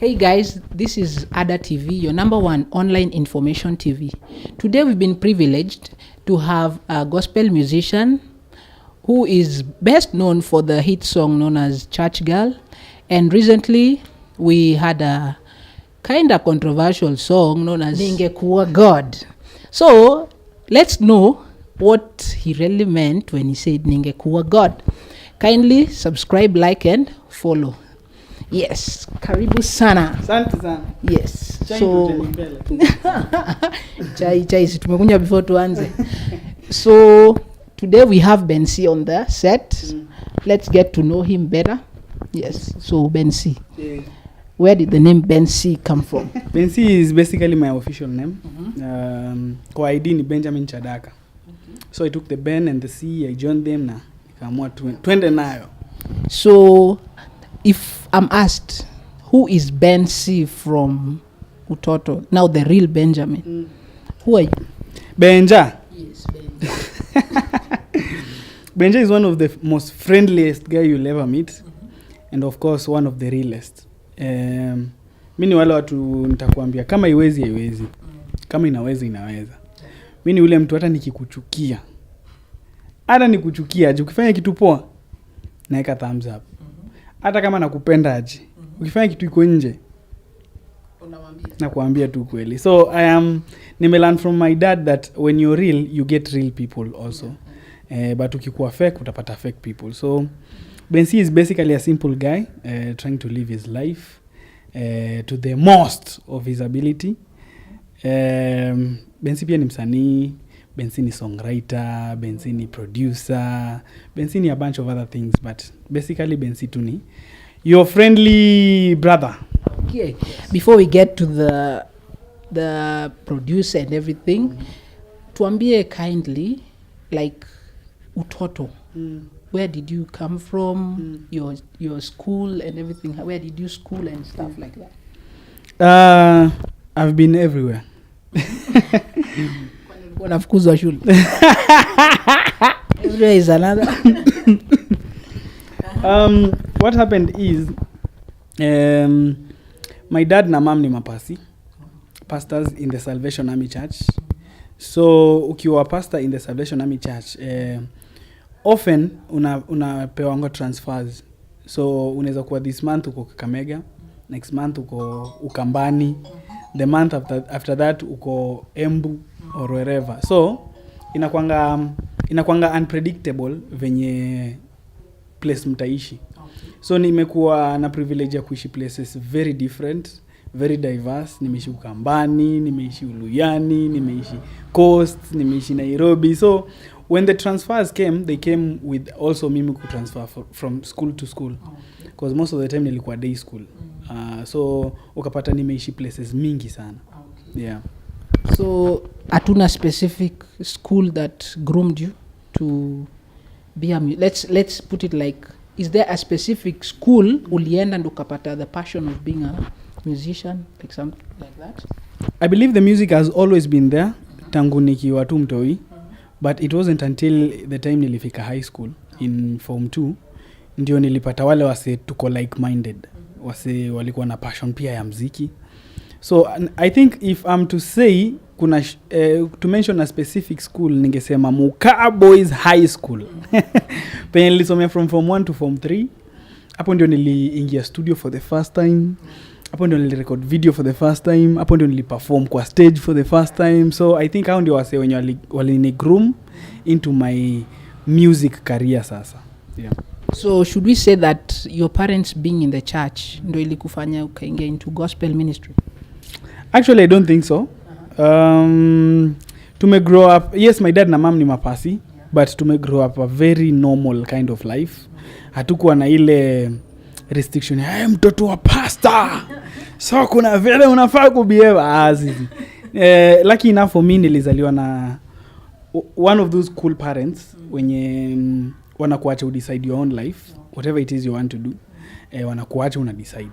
Hey guys, this is Ada TV, your number one online information TV. Today we've been privileged to have a gospel musician who is best known for the hit song known as Church Girl. And recently we had a kind of controversial song known as Ningekuwa God. So let's know what he really meant when he said Ningekuwa God. Kindly subscribe, like and follow. Yes, karibu sana. Asante sana. Yes. Chai tumekunywa before tuanze. So today we have Ben C on the set. Let's get to know him better. Yes. So Ben C. Yeah. Where did the name Ben C come from? Ben C is basically my official name. Kwa ID ni Benjamin Chadaka. So I took the Ben and the C, I joined them na nikaamua twende nayo. So if I'm asked, who is Ben C from Utoto? Now the real Benjamin. Who are you? Benja. Yes, Benja. Benja is one of the most friendliest guy you'll ever meet. And of course one of the realest. Mimi wale watu nitakwambia kama iwezi haiwezi. Kama inaweza inaweza. Mimi ule mtu hata nikikuchukia. Hata nikuchukia aje ukifanya kitu poa naeka thumbs up. Hata kama nakupenda aje. Ukifanya kitu iko nje unamwambia. Nakuambia tu kweli. So nimelearn from my dad that when you're real you get real people also. But ukikuwa fake utapata fake people. So Ben C is basically a simple guy trying to live his life to the most of his ability. Ben C pia ni msanii, Ben C ni songwriter, Ben C ni producer, Ben C ni a bunch of other things, but basically Ben C tu ni your friendly brother. Okay. Before we get to the producer and everything, tuambie kindly, like Utoto. Where did you come from? Your school and everything. Where did you school and stuff like that? I've been everywhere. Wanafukuzwa shule. Everywhere is another. What happened is my dad na mom ni mapasi, pastors in the Salvation Army Church. So ukiwa pastor in the Salvation Army Church, often unapewa transfers. So unaweza kuwa this month uko Kakamega, next month uko Ukambani, the month after that uko Embu or wherever. So inakuanga unpredictable venye place mtaishi. So nimekuwa na privilege ya kuishi places very different, very diverse. Nimeishi Ukambani, nimeishi Uluyani, nimeishi Coast, nimeishi Nairobi. So when the transfers came, they came with also mimi ku transfer from school to school. Because most of the time nilikuwa day school. So ukapata nimeishi places mingi sana. Yeah. So hatuna specific school that groomed you to be a let's put it like, is there a specific school ulienda ndo ukapata the passion of being a musician, like something like that? I believe the music has always been there tangu nikiwa tu mtoi, but it wasn't until the time nilifika high school in form 2 ndio nilipata wale wase tuko like minded, wase walikuwa na passion pia ya muziki. So I think if I'm to say kuna to mention a specific school ningesema Muka Boys High School. Penye nilisomea from form 1 to form 3. Hapo ndio niliingia studio for the first time. Hapo ndio nilirecord video for the first time. Hapo ndio niliperform kwa stage for the first time. So I think hao ndio wase wenye walini groom into my music career sasa. Yeah. So should we say that your parents being in the church ndio ilikufanya ukaingia into gospel ministry? Actually I don't think so. To grow up, yes, my dad na mom ni mapasi, but to grow up a very normal kind of life. Hatukuwa na ile restriction, hey, mtoto wa pastor. So kuna vile unafaa kubehave. Lucky enough for me nilizaliwa na one of those cool parents wenye wanakuacha decide your own life, whatever it is you want to do. Wanakuacha una decide.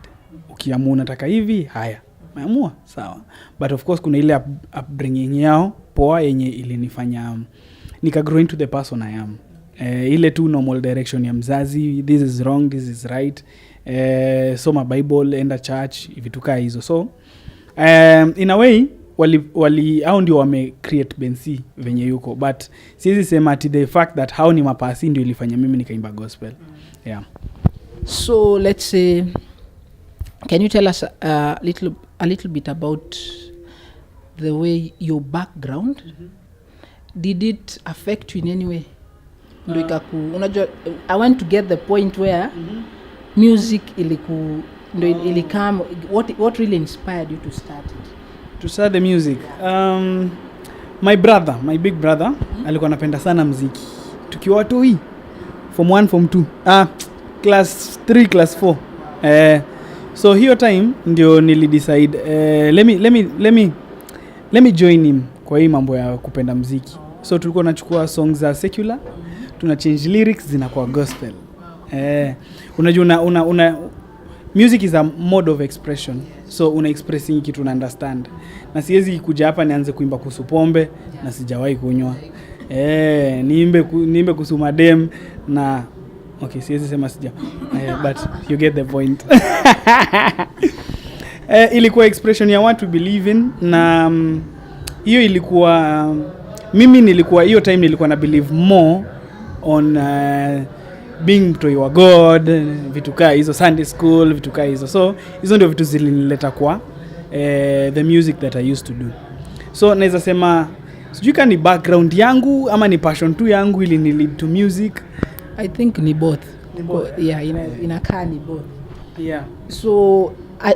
Ukiamua unataka hivi, haya. Maamua, sawa. But of course kuna ile upbringing yao poa yenye ilinifanya nika grow into the person I am. Ile tu normal direction ya mzazi, this is wrong, this is right. soma bible, enda church, vitu kaa hizo. So in a way wali hao ndio wame create Bensi venye yuko, but siwezi sema ati the fact that hao ni mapasi ndio ilifanya mimi nikaimba gospel. Yeah. So let's say, can you tell us a little bit about the way your background did it affect you in any way? Ndio unajua, I want to get the point where music ilikam, what really inspired you to start it? To start the music, my big brother alikuwa anapenda sana muziki tukiwa watu hii form 1 form 2 class 3 class 4. So hiyo time ndio nilidecide let me join him kwa hii mambo ya kupenda muziki. So tulikuwa tunachukua songs za secular, tuna change lyrics zinakuwa gospel. Unajua una music is a mode of expression, so una expressing kitu una understand. Na siwezi kuja hapa nianze kuimba kuhusu pombe na sijawahi kunywa. Niimbe kuhusu madem na okay, siwezi sema but you get the point. Ilikuwa expression ya what we believe in, na hiyo ilikuwa mimi nilikuwa hiyo time nilikuwa na believe more on being to your God, vitu kaa hizo, Sunday school, vitu kaa hizo. So hizo ndio vitu zilinileta kwa the music that I used to do. So naweza sema sijui kama ni background yangu ama ni passion tu yangu ili ni lead to music. I think ni both. Yeah, inakaa ni both. Yeah. So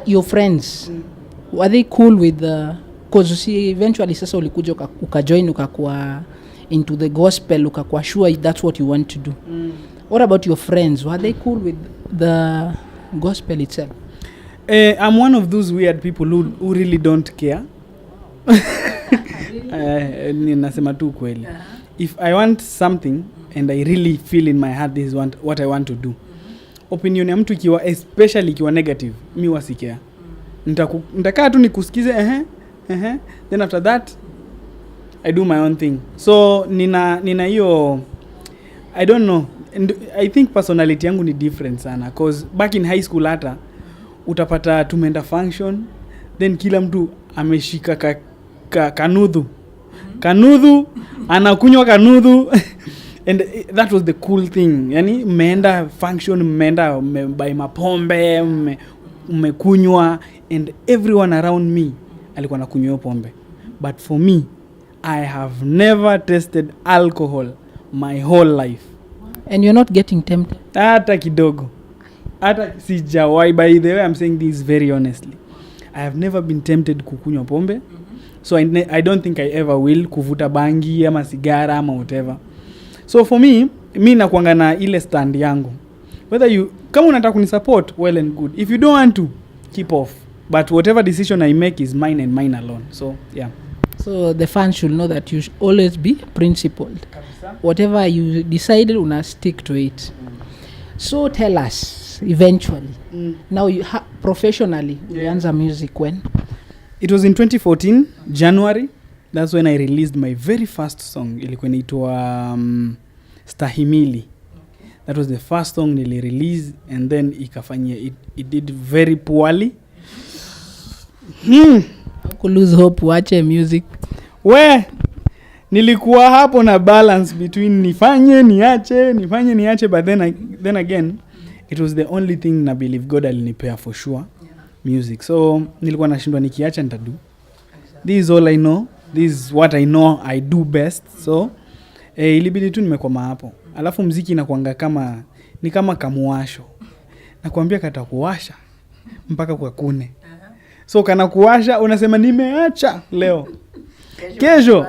your friends, were they cool with the, cause you see eventually sasa ulikuja ukajoin ukakuwa into the gospel, ukakuwa sure that's what you want to do. What about your friends? Were they cool with the gospel itself? I'm one of those weird people who really don't care. Ninasema tu kweli. If I want something and I really feel in my heart this is what I want to do, opinion ya mtu ikiwa, especially ikiwa negative, mi wasikea. Nitakaa tu nikusikize, then after that I do my own thing. So nina hiyo, I don't know, and I think personality yangu ni different sana, cause back in high school hata utapata tumeenda function, then kila mtu ameshika kanudhu anakunywa kanudhu. And that was the cool thing. Yani mmeenda function, mmeenda by mapombe, mmekunywa, and everyone around me alikuwa anakunywa pombe. But for me, I have never tasted alcohol my whole life. And you're not getting tempted? Hata kidogo. Hata sijawahi. By the way, I'm saying this very honestly. I have never been tempted kukunywa pombe. So I don't think I ever will kuvuta bangi ama sigara ama whatever. So for me nakuanga na ile stand yangu. Whether kama unataka kunisupport, well and good. If you don't want to, keep off. But whatever decision I make is mine and mine alone. So yeah. So the fans should know that you should always be principled. Whatever you decided, una stick to it. So tell us, eventually, now you professionally, you answer music when? It was in 2014, January. That's when I released my very first song. Ilikuwa inaitwa Stahimili. That was the first song nili release, and then ikafanya it did very poorly. Could lose hope watch music. Nilikuwa hapo na balance between nifanye niache, but then again it was the only thing na believe God alinipea for sure, music. So nilikuwa nashindwa nikiacha nitadu. This is all I know. This is what I know I do best. So ilibidi tu nimekwama hapo. Alafu muziki inakuanga kama kamuwasho. Nakwambia katakuwasha mpaka kwa kune. So kana kuwasha unasema nimeacha leo. Kesho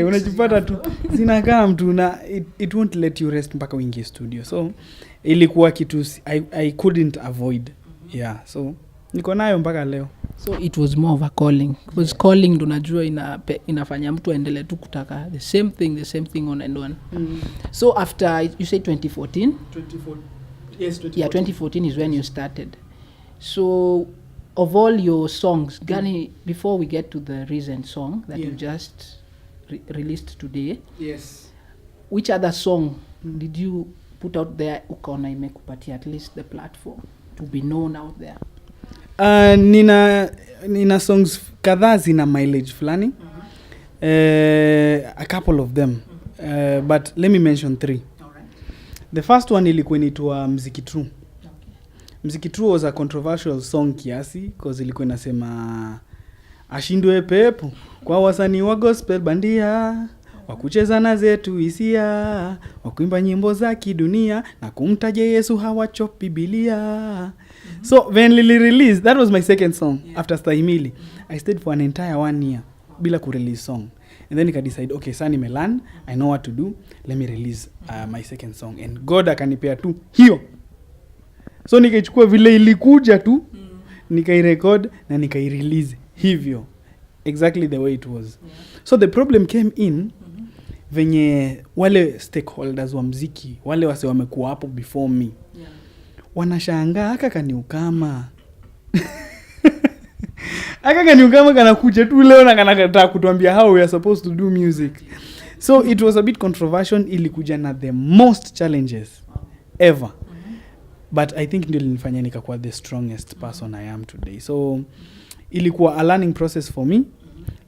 unajipata tu zinakaa mtu na it won't let you rest mpaka uingie studio. So ilikuwa kitu I couldn't avoid. Yeah, so niko nayo mpaka leo. So it was more of a calling. Because calling ndo najua inafanya mtu aendelee tu kutaka the same thing on and on. So after you say 2014? Yes, 2014. Yeah, 2014 is when you started. So of all your songs, Gani, before we get to the recent song that you just released today, yes, which other song did you put out there ukaona imekupatia at least the platform to be known out there? Nina songs kadhaa zina mileage fulani. A couple of them. But let me mention 3. Alright. The first one ilikuwa inaitwa Mziki True. Okay. Mziki True was a controversial song kiasi because ilikuwa inasema ashindwe pepo kwa wasanii wa gospel bandia wakucheza na zetu hisia wakuimba nyimbo za kidunia na kumtaja Yesu hawachopi Biblia. So when Lily released, that was my second song after Stahimili. I stayed for an entire 1 year bila kurelease song. And then I decide, okay, sasa nimelan, I know what to do. Let me release my second song. And God akanipea tu hiyo. So nikaichukua vile ilikuja tu, nikairecord na nikairelease hivyo. Exactly the way it was. So the problem came in venye wale stakeholders wa mziki, wale wase wamekuwa hapo before me. Wanashangaa aka kaniukama. Aka kaniukama kanakuja tu leo na kanakataa kutuambia how we are supposed to do music. So it was a bit controversial, ilikuja na the most challenges ever. But I think ndio linifanya nikakuwa the strongest person I am today. So ilikuwa a learning process for me.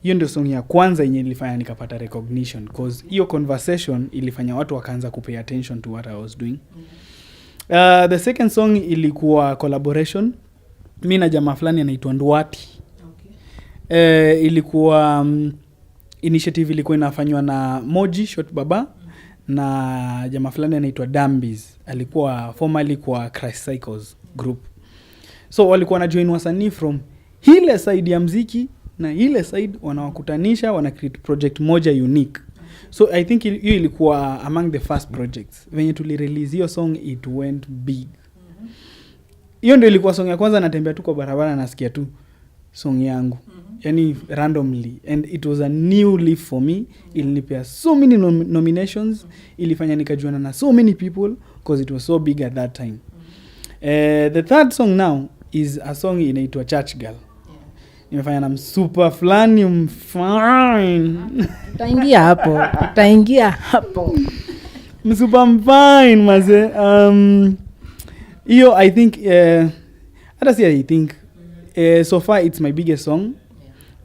Hiyo ndio song ya kwanza yenye ilifanya nikapata recognition because hiyo conversation ilifanya watu wakaanza kupay attention to what I was doing. The second song ilikuwa collaboration. Mimi na jamaa fulani anaitwa Ndwati. Okay. Ilikuwa initiative ilikuwa inafanywa na Moji Shot Baba na jamaa fulani anaitwa Dambies. Alikuwa formerly kwa Christ Cycles group. So walikuwa na join wasanii from ile side ya mziki na ile side wanawakutanisha, wana create project moja unique. So I think hiyo ilikuwa among the first projects. When you release hiyo song, it went big. Hiyo ndio ilikuwa song ya kwanza natembea tu kwa barabara nasikia tu song yangu. Yani randomly. And it was a new leaf for me. Ilinipea so many nominations. Ilifanya nikajuana na so many people because it was so big at that time. The third song now is a song inaitwa Church Girl. Nimefanya na msupa fulani mfine. Utaingia hapo. Msupa mfine maze. Iyo I think hata si I think so far it's my biggest song.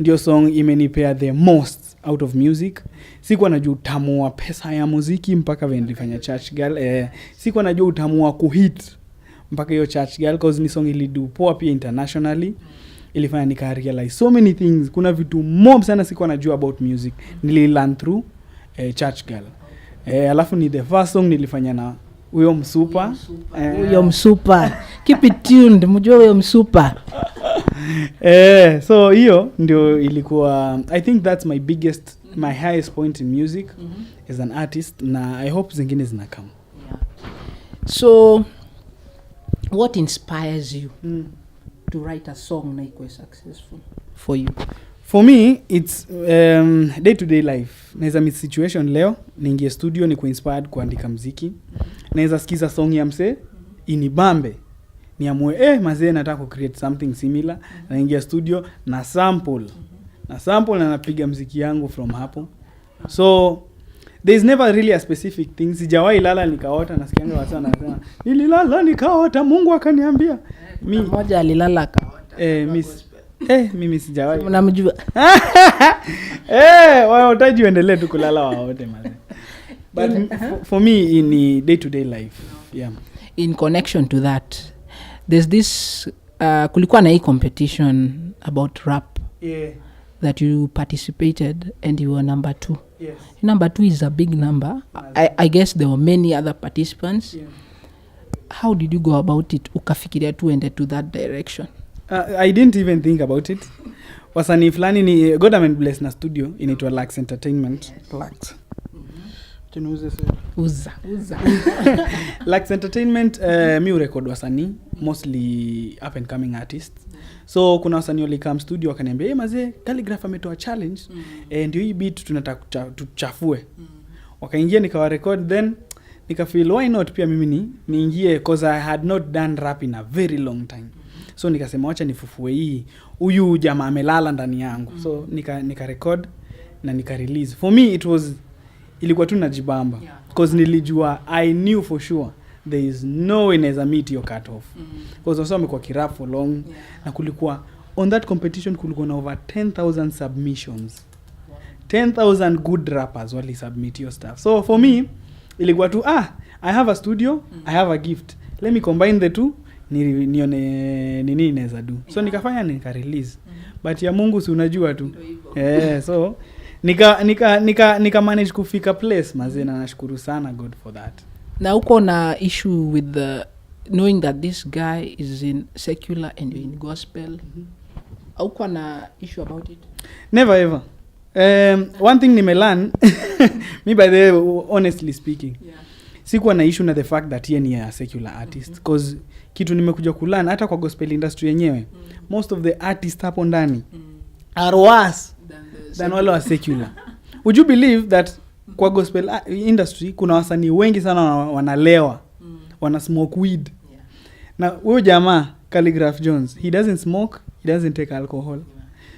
Ndio song imenipea the most out of music. Sikuwa najua utamu wa pesa ya muziki mpaka vile nilifanya Church Girl. Sikuwa najua utamu wa kuhit mpaka hiyo Church Girl cause ni song ilidu poa pia internationally. Ilifanya nika realize so many things. Kuna vitu mob sana sikuwa najua about music. Nililearn through Church Girl. Alafu ni the first song nilifanya na huyo msupa. Huyo msupa. Keep it tuned. Mjue huyo msupa. So hiyo ndio ilikuwa, I think that's my biggest, my highest point in music as an artist. Na I hope zingine zinakam. So what inspires you to write a song na ikuwe successful for you? For me, it's day to day life. Naweza meet situation leo, niingie studio ni inspired kuandika muziki. Naweza sikiza song ya mse, inibambe. Niamue mazee nataka ku create something similar, naingia studio na sample. Na sample na napiga muziki yangu from hapo. So there's never really a specific thing. Sijawahi lala nikaota, nasikianga watu wanasema nililala nikaota Mungu akaniambia. Mimi mmoja alilala akaota. Mimi sijawahi. Unamjua? Wao utaji uendelee tu kulala waote mazee. But for me in day to day life, yeah. In connection to that, there's this kulikuwa na hii competition about rap. Yeah. That you participated and you were number 2. Yes. Number 2 is a big number. I guess there were many other participants. Yeah. How did you go about it? Ukafikiria tu ende to that direction? I didn't even think about it. Wasanii fulani ni government bless na studio inaitwa Lux Entertainment. Lux. Uza. Lux Entertainment mi record wasanii mostly up and coming artists. So kuna wasanii walikam studio wakaniambia mazee Calligraph ametoa challenge ndio hii beat tunataka tuchafue. Wakaingia nikawa record, then nika feel why not pia mimi niingie cause I had not done rap in a very long time. So nikasema acha nifufue hii huyu jamaa amelala ndani yangu. So nika record na nika release. For me it was ilikuwa tu najibamba cause nilijua I knew for sure there is no way inaweza meet your cut off because also amekuwa kirap for long na kulikuwa on that competition kulikuwa na over 10,000 submissions. 10,000 good rappers wali submit your stuff. So for me ilikuwa tu I have a studio, I have a gift, let me combine the two nione nini inaweza do. So nikafanya nika release but ya Mungu si unajua tu so nika manage kufika place mazena, nashukuru sana God for that. Na uko na issue with the knowing that this guy is in secular and in gospel? Uko na issue about it? Never ever. One thing nimelearn me by the way, honestly speaking, sikuwa na issue na the fact that yeye ni a secular artist because kitu nimekuja kulearn hata kwa gospel industry yenyewe most of the artists hapo ndani are worse than wale wa secular. Would you believe that kwa gospel industry kuna wasanii wengi sana wanalewa, wana smoke weed. Na huyo jamaa Calligraph Jones, he doesn't smoke, he doesn't take alcohol.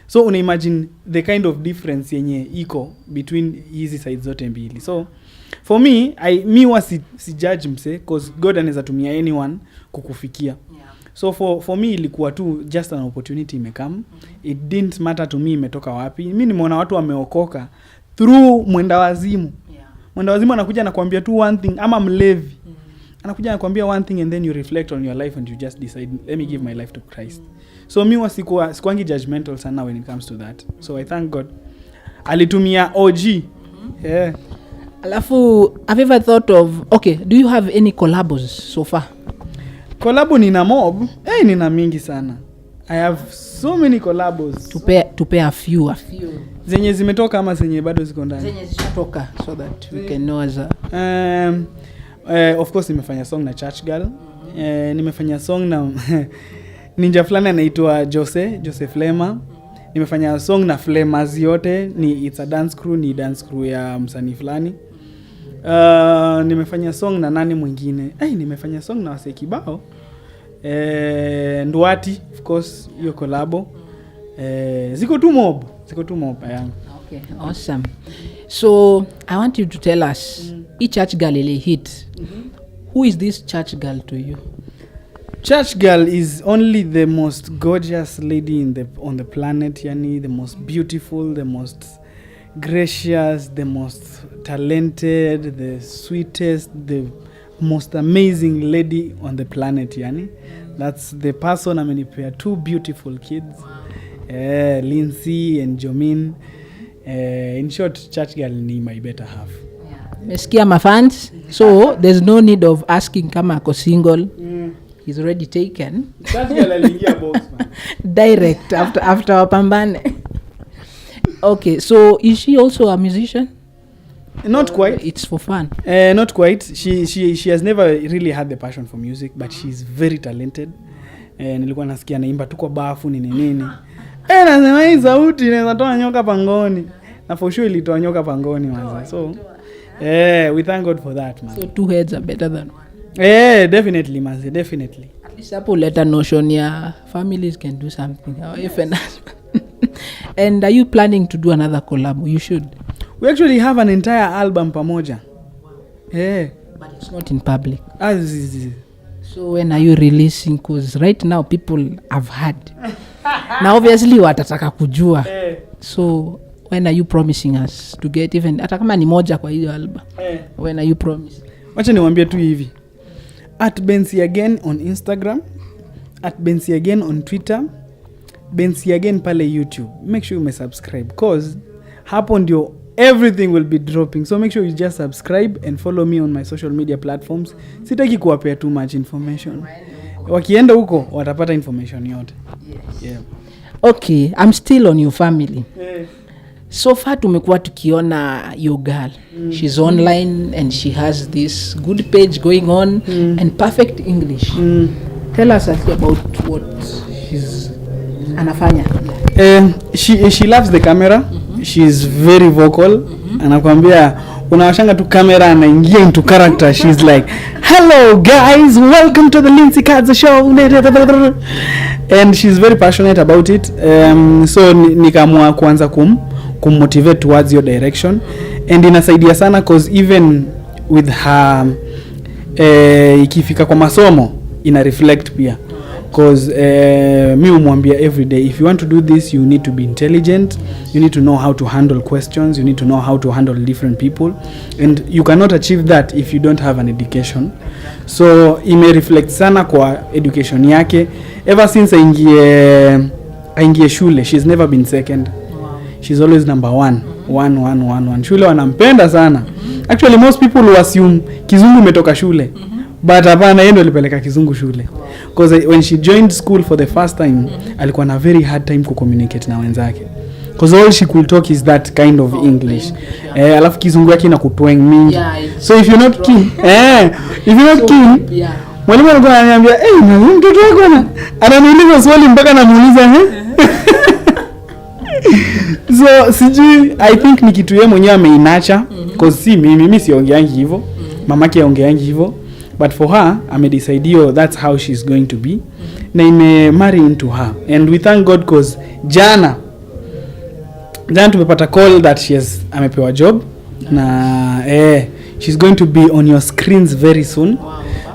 So una imagine the kind of difference yenye iko between hizi sides zote mbili. So for me si judge mse because God anaweza tumia anyone kukufikia. So for me ilikuwa tu just an opportunity imekam. It didn't matter to me imetoka wapi. Mimi nimeona watu wameokoka through mwendawazimu. Mwendawazimu anakuja anakuambia tu one thing, ama mlevi. Anakuja anakuambia one thing and then you reflect on your life and you just decide, let me give my life to Christ. So mi sikuangi judgmental sana when it comes to that. So I thank God. Alitumia OG. Yeah. Alafu, have you ever thought of, okay, do you have any collabos so far? Collabo nina mob? Nina mingi sana. I have so many collabos. Tupe a few. Zenye zimetoka ama zenye bado ziko ndani? Zenye zimetoka so that we can know as a... Of course nimefanya song na Church Girl. Nimefanya song na ninja fulani anaitwa Jose Flema. Nimefanya song na Flemas yote, it's a dance crew, ni dance crew ya msanii fulani. Nimefanya song na nani mwingine? Nimefanya song na wase kibao. Nduati, of course, hiyo collabo. Ziko tu mob yangu. Okay, awesome. So, I want you to tell us, each Church Girl ile hit. Who is this Church Girl to you? Church Girl is only the most gorgeous lady on the planet, yani the most beautiful, the most gracious, the most talented, the sweetest, the most amazing lady on the planet, yani. That's the person amenipea two beautiful kids. Lindsay and Jomin. In short, Church Girl ni my better half. Mesikia mafans, so there's no need of asking kama ako single. He's already taken. Church Girl aliingia box man. Direct after wapambane. Okay, so is she also a musician? Not quite. It's for fun. Not quite. She has never really had the passion for music, but she's very talented. Nilikuwa nasikia naimba tu kwa bafu nini. Nasema hii sauti inaweza toa nyoka pangoni. Na for sure ilitoa nyoka pangoni manze. So we thank God for that man. So two heads are better than one. Definitely manze, definitely. At least hapo leta notion ya families can do something. And are you planning to do another collab? You should. We actually have an entire album pamoja. But it's not in public. So when are you releasing? Because right now people have heard. Now obviously watataka kujua. So when are you promising us to get even hata kama ni moja kwa hiyo album? When are you promising? Wacha niwaambie tu hivi. @bensiagain on Instagram, @bensiagain on Twitter, bensiagain pale YouTube. Make sure you subscribe cause hapo ndio everything will be dropping. So make sure you just subscribe and follow me on my social media platforms. Sitaki kuwapea too much information. Wakienda huko watapata information yote. Yes. Yeah. Okay, I'm still on your family. So far tumekuwa tukiona your girl. She's online and she has this good page going on and perfect English. Tell us about what she's anafanya. She loves the camera. She's very vocal. Anakuambia unawashanga tu camera anaingia into character. She's like, "Hello guys, welcome to the Lindsay Kadza show." And she's very passionate about it. So nikamua kuanza kummotivate towards your direction, and inasaidia sana cause even with her ikifika kwa masomo ina reflect pia, cause mi umwambia every day, if you want to do this you need to be intelligent, you need to know how to handle questions, you need to know how to handle different people, and you cannot achieve that if you don't have an education. So ime reflect sana kwa education yake ever since aingie shule. She's never been second. She's always number one. Shule wanampenda sana. Actually most people will assume kizungu umetoka shule, but hapana, yeye ndo alipeleka kizungu shule, because when she joined school for the first time alikuwa na very hard time ku communicate na wenzake, because all she could talk is that kind of English. Alafu kizungu yake inakutweng mingi, so if you're not keen mwalimu alikuwa ananiambia mtoto wako ananiuliza swali mpaka namuuliza so sijui, I think ni kitu yeye mwenyewe ameinacha, because si mimi siongeangi hivyo, mamake aongeangi hivyo, but for her amedecide that's how she's going to be, na ime marry into her, and we thank God, because jana tumepata call that amepewa job, na she's going to be on your screens very soon.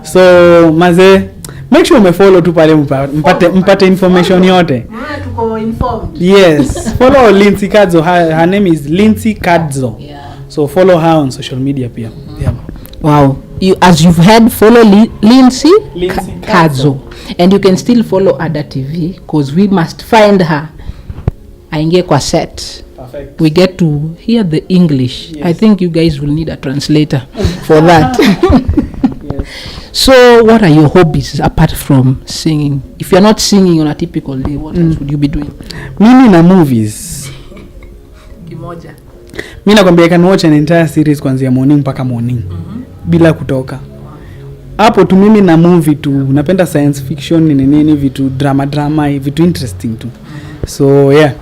So maze, make sure umefollow tu pale mpate information yote. Tuko informed. Yes, follow Lindsay Kadzo. Her name is Lindsay Kadzo. Yeah. So follow her on social media pia. Yeah. Wow. As you've heard, follow Lindsay Kadzo. And you can still follow Ada TV, because we must find her. Aingie kwa set. Perfect. We get to hear the English. Yes. I think you guys will need a translator for that. Yes. So what are your hobbies apart from singing? If you're not singing on a typical day, what else would you be doing? Mimi na movies. Kimoja. Mimi nakwambia I can watch an entire series kuanzia morning mpaka morning. Bila kutoka. Hapo tu mimi na movie tu. Napenda science fiction nini vitu drama vitu interesting tu. So yeah.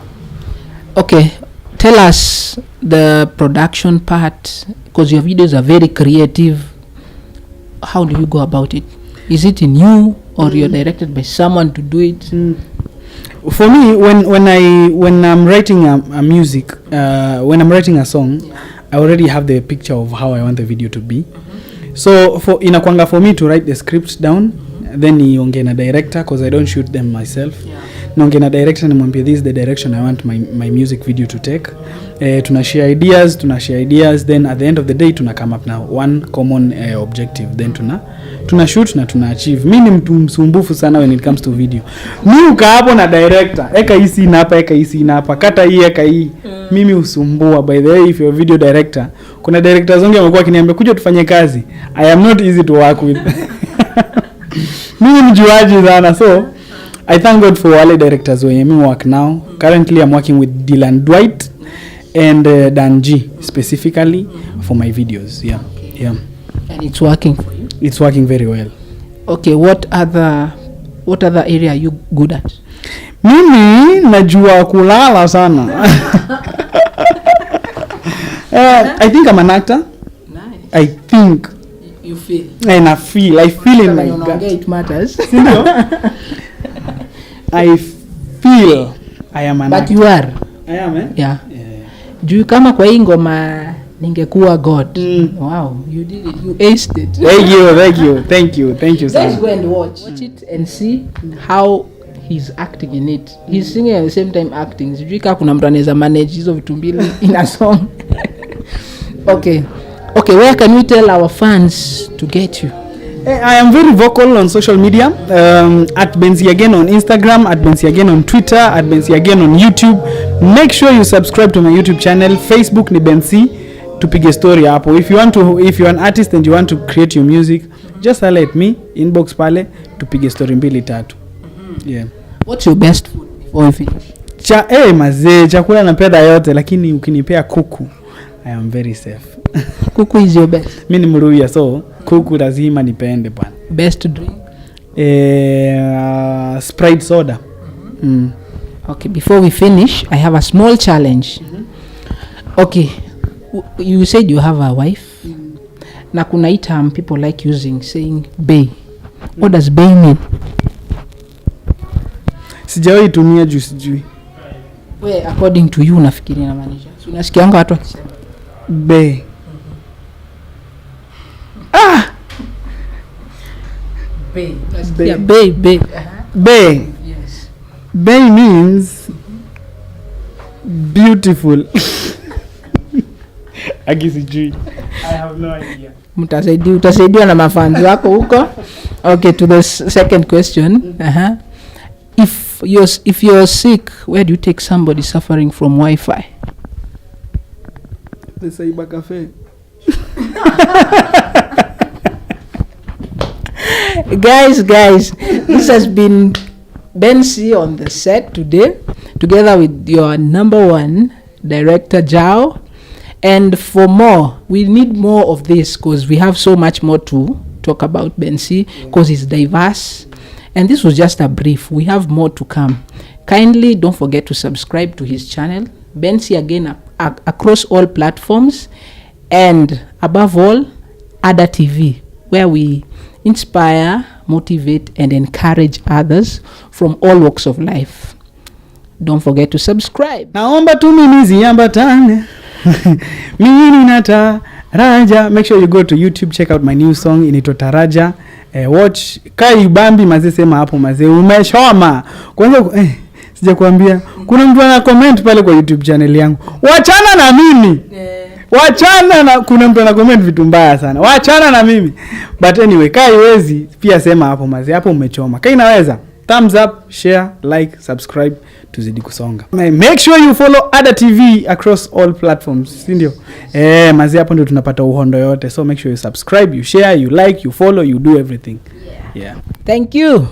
Okay, tell us the production part, because your videos are very creative. How do you go about it? Is it in you, or you're directed by someone to do it? For me, when I'm writing a music, when I'm writing a song, I already have the picture of how I want the video to be. So inakwanga for me to write the script down, then niongee na director, because I don't shoot them myself. Naongea na director na mwambie this is the direction I want my music video to take. Tuna share ideas, then at the end of the day tuna come up na one common objective, then tuna shoot na tuna achieve. Mimi ni mtu msumbufu sana when it comes to video. Mimi uka hapo na director, eka hii scene hapa, kata hii, eka hii. Mimi usumbua. By the way, if you're a video director, kuna directors wengi wamekuwa kiniambia kuja tufanye kazi. I am not easy to work with. Mimi mjuaji sana, so I thank God for wale directors wenye mimi work now. Currently I'm working with Dylan Dwight and Dan G specifically for my videos. Yeah. Yeah. And it's working for you? It's working very well. Okay, what other area are you good at? Mimi najua kulala sana. I think I'm an actor. Nice. I think. You feel? And I feel in my gut. It matters. I feel I am an but actor. You are. I am, eh? Yeah. Juu kama kwa hii ngoma ningekuwa God. Wow, you did it. You aced it. Thank you so much. Let's go and watch it and see how he's acting in it. He's singing at the same time acting. Sijui kama kuna mtu anaweza manage hizo vitu mbili in a song. Okay, where can we tell our fans to get you? I am very vocal on social media, at Benzi again on Instagram, at Benzi again on Twitter, at Benzi again on YouTube. Make sure you subscribe to my YouTube channel. Facebook ni Benzi, tupige story hapo. If you're an artist and you want to create your music, just highlight me, inbox pale, tupige story 2-3. Yeah. What's your best food before we finish? Mazee, chakula napenda yote, lakini ukinipea kuku, I am very safe. Kuku is your best? Mimi ni Mluya, so kuku lazima nipende bwana. Best drink? Sprite soda. Okay, before we finish, I have a small challenge. Okay, you said you have a wife. Na kuna hii term people like using, saying bae. What does bae mean? Sijawahi tumia juu sijui. Wewe according to you unafikiri inamaanisha? So unasikianga watu wakisema bae. Bay. Bay. Yeah, bay. Bay. Yes. Bay means beautiful. Akisijui. I have no idea. Utasaidiwa na mafanzi wako huko. Okay, to the second question. If you're sick, where do you take somebody suffering from Wi-Fi? The cyber cafe. Guys, this has been Ben C on the set today, together with your number one director, Jao. And for more, we need more of this because we have so much more to talk about Ben C, because he's diverse. And this was just a brief. We have more to come. Kindly don't forget to subscribe to his channel, Ben C, again, across all platforms. And above all, Ada TV, where we inspire, motivate, and encourage others from all walks of life. Don't forget to subscribe. Naomba tu mimi ziambatane. Mimi nataraja. Make sure you go to YouTube, check out my new song inaitwa Taraja. Watch Kai Bambi mazee, sema hapo mazee umeshoma. Kwanza sijakwambia kuna mtu ana comment pale kwa YouTube channel yangu. Wachana na mimi. Wachana na, kuna mtu ana comment vitu mbaya sana. Wachana na mimi. But anyway, Kai wezi pia sema hapo mazee, hapo umechoma. Kai naweza. Thumbs up, share, like, subscribe, tuzidi kusonga. Make sure you follow Ada TV across all platforms, si ndio? Mazee hapo ndio tunapata uhondo yote. So make sure you subscribe, you share, you like, you follow, you do everything. Yeah. Thank you.